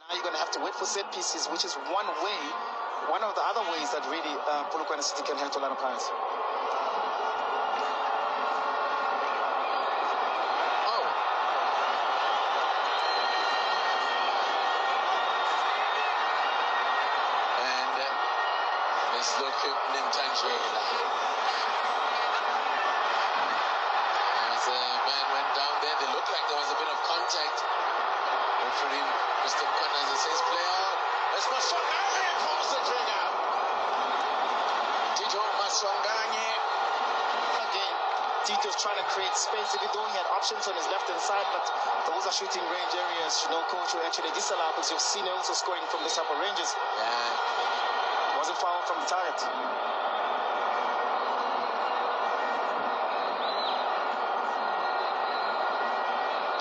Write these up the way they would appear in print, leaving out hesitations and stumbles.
Now you're going to have to wait for set pieces, which is one of the other ways that really Polokwane City can handle Orlando Pirates. Let's look at Nintangela. As a man went down there, they looked like there was a bit of contact. Referee Mr. Kwanza says, play out. That's Maswanganye pulls the trigger. Tito Maswanganye. Again, Tito's trying to create space, even though he had options on his left-hand side, but those are shooting range areas. Coach will actually disallow, because you've seen him also scoring from this type of ranges. Yeah. Wasn't far from the target.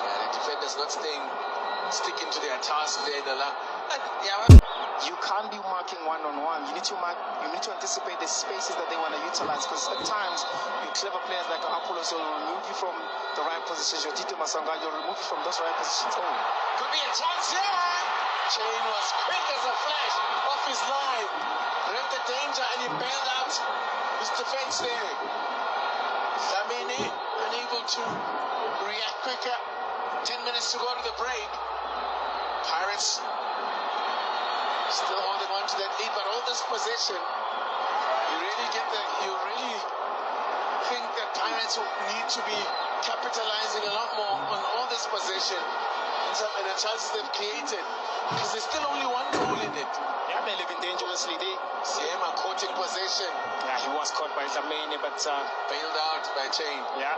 Yeah, the defenders not sticking to their task there. You can't be marking one-on-one. You need to anticipate the spaces that they want to utilize, because at times your clever players like Apollos will remove you from the right positions. Your Tito Masanga will remove you from those right positions. Oh, could be a chance here. Chain was quick as a flash off his line. Read the danger and he bailed out his defense there. Dlamini unable to react quicker. 10 minutes to go to the break. Pirates still holding on to that lead, but all this possession, you really think that Pirates will need to be capitalizing a lot more on all this possession and the chances they've created, because there's still only one goal in it. Yeah, they're living dangerously there. Siema caught in possession. Yeah, he was caught by Dlamini, but bailed out by Chain. Yeah.